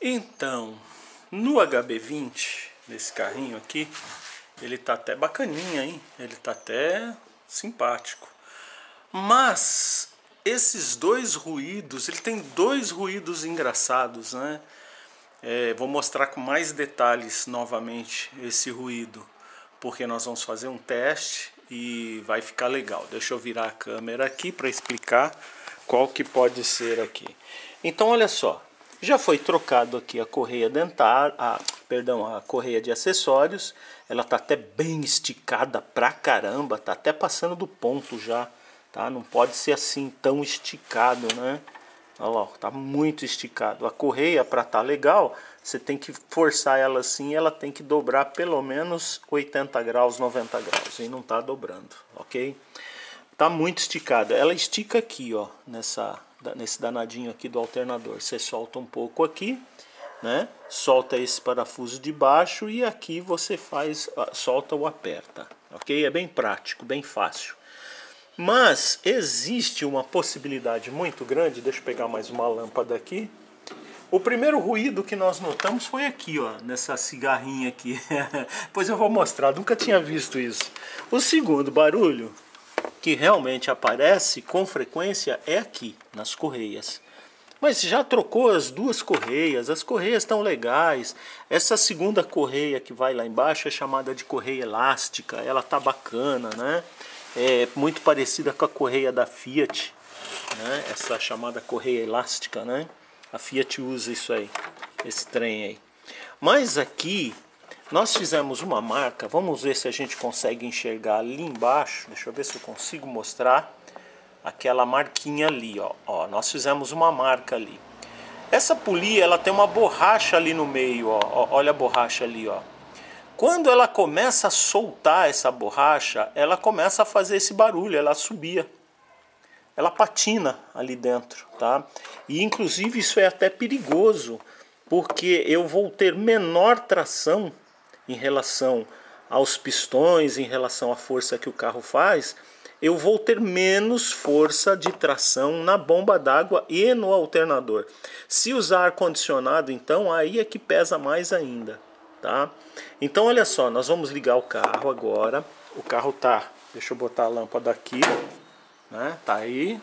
Então, no HB20, nesse carrinho aqui, ele tá até bacaninha, hein? Ele tá até simpático. Mas esses dois ruídos, ele tem dois ruídos engraçados, né? Vou mostrar com mais detalhes novamente esse ruído, porque nós vamos fazer um teste e vai ficar legal. Deixa eu virar a câmera aqui para explicar qual que pode ser aqui. Então, olha só. Já foi trocado aqui a correia dentária, a correia de acessórios. Ela tá até bem esticada pra caramba, tá até passando do ponto já, tá? Não pode ser assim tão esticado, né? Olha lá, tá muito esticado. A correia, para tá legal, você tem que forçar ela assim, ela tem que dobrar pelo menos 80 graus, 90 graus, e não tá dobrando, ok? Tá muito esticada. Ela estica aqui, ó, nesse danadinho aqui do alternador. Você solta um pouco aqui, né? Solta esse parafuso de baixo e aqui você solta ou aperta, ok? É bem prático, bem fácil. Mas existe uma possibilidade muito grande. Deixa eu pegar mais uma lâmpada aqui. O primeiro ruído que nós notamos foi aqui, ó, nessa cigarrinha aqui. Pois eu vou mostrar, nunca tinha visto isso. O segundo barulho que realmente aparece com frequência é aqui, nas correias. Mas já trocou as duas correias, as correias estão legais. Essa segunda correia que vai lá embaixo é chamada de correia elástica, ela tá bacana, né? É muito parecida com a correia da Fiat, né? Essa chamada correia elástica, né? A Fiat usa isso aí, esse trem aí. Mas aqui nós fizemos uma marca, vamos ver se a gente consegue enxergar ali embaixo. Deixa eu ver se eu consigo mostrar aquela marquinha ali, ó. Nós fizemos uma marca ali. Essa polia, ela tem uma borracha ali no meio, ó. Olha a borracha ali, ó. Quando ela começa a soltar essa borracha, ela começa a fazer esse barulho, ela assobia. Ela patina ali dentro, tá? E inclusive isso é até perigoso, porque eu vou ter menor tração em relação aos pistões, em relação à força que o carro faz. Eu vou ter menos força de tração na bomba d'água e no alternador. Se usar ar-condicionado, então, aí é que pesa mais ainda, tá? Então, olha só, nós vamos ligar o carro agora. O carro tá, deixa eu botar a lâmpada aqui, né? Tá aí.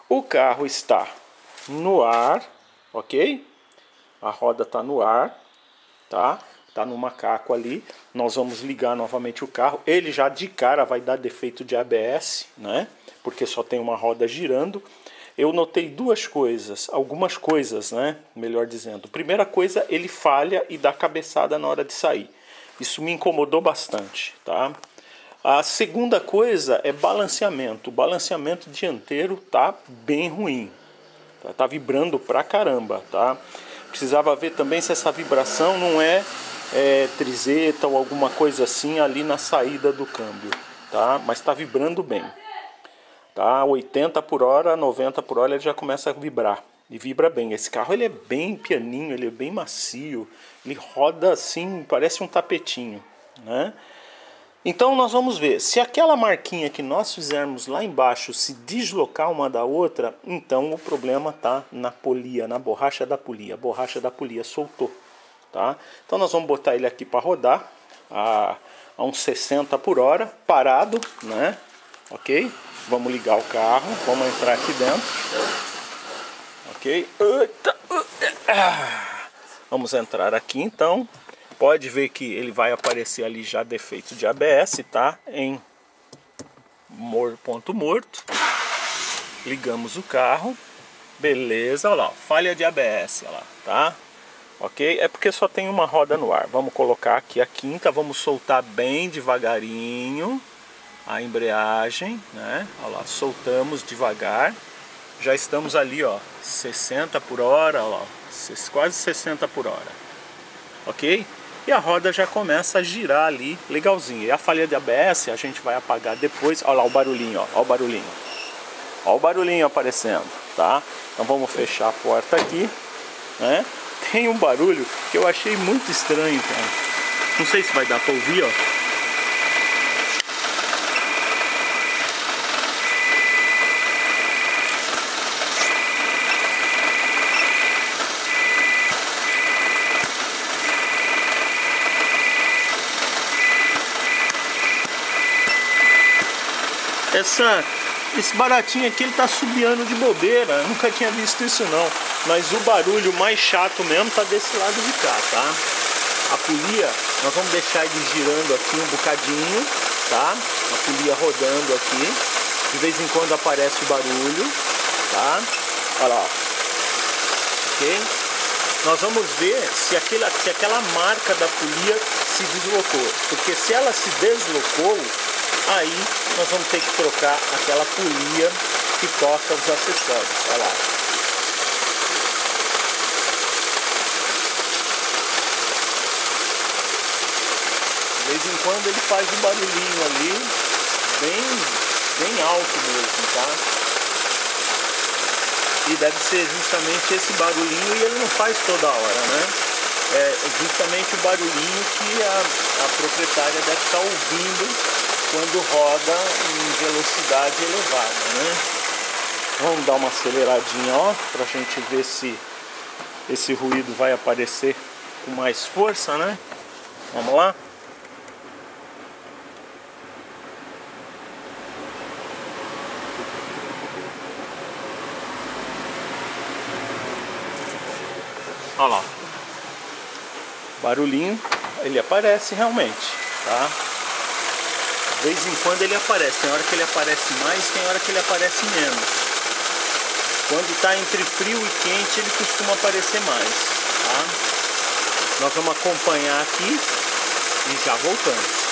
O carro está no ar, ok? A roda tá no ar, tá? Tá no macaco ali. Nós vamos ligar novamente o carro. Ele já de cara vai dar defeito de ABS, né? Porque só tem uma roda girando. Eu notei algumas coisas, né? Melhor dizendo. Primeira coisa, ele falha e dá cabeçada na hora de sair. Isso me incomodou bastante, tá? A segunda coisa é balanceamento. O balanceamento dianteiro tá bem ruim. Tá vibrando pra caramba, tá? Precisava ver também se essa vibração não é trizeta ou alguma coisa assim ali na saída do câmbio, tá? Mas está vibrando bem, tá? 80 por hora, 90 por hora ele já começa a vibrar, e vibra bem. Esse carro ele é bem pianinho, ele é bem macio, ele roda assim, parece um tapetinho, né? Então nós vamos ver, se aquela marquinha que nós fizermos lá embaixo se deslocar uma da outra, então o problema está na polia, na borracha da polia. A borracha da polia soltou, tá? Então nós vamos botar ele aqui para rodar a uns 60 por hora, parado, né? Ok? Vamos ligar o carro, vamos entrar aqui dentro, ok? Vamos entrar aqui então. Pode ver que ele vai aparecer ali já defeito de ABS, tá? Em ponto morto. Ligamos o carro. Beleza, olha lá, falha de ABS, olha lá, tá? Ok? É porque só tem uma roda no ar. Vamos colocar aqui a quinta, vamos soltar bem devagarinho a embreagem, né? Olha lá, soltamos devagar. Já estamos ali, ó, 60 por hora, olha lá, quase 60 por hora. Ok? E a roda já começa a girar ali, legalzinho. E a falha de ABS a gente vai apagar depois. Olha lá o barulhinho, ó o barulhinho. Olha o barulhinho aparecendo, tá? Então vamos fechar a porta aqui, né? Tem um barulho que eu achei muito estranho, cara. Não sei se vai dar pra ouvir, ó. esse baratinho aqui, ele tá subiando de bobeira. Eu nunca tinha visto isso não. Mas o barulho mais chato mesmo tá desse lado de cá, tá? A polia, nós vamos deixar ele girando aqui um bocadinho, tá? A polia rodando aqui. De vez em quando aparece o barulho, tá? Olha lá. Ok? Nós vamos ver se aquela marca da polia se deslocou. Porque se ela se deslocou, aí nós vamos ter que trocar aquela polia que toca os acessórios. Olha lá. De vez em quando ele faz um barulhinho ali, bem alto mesmo, tá? E deve ser justamente esse barulhinho, e ele não faz toda hora, né? É justamente o barulhinho que a proprietária deve estar ouvindo quando roda em velocidade elevada, né? Vamos dar uma aceleradinha, ó, pra gente ver se esse ruído vai aparecer com mais força, né? Vamos lá? Olha lá, barulhinho, ele aparece realmente, tá? De vez em quando ele aparece, tem hora que ele aparece mais, tem hora que ele aparece menos. Quando está entre frio e quente, ele costuma aparecer mais, tá? Nós vamos acompanhar aqui e já voltamos.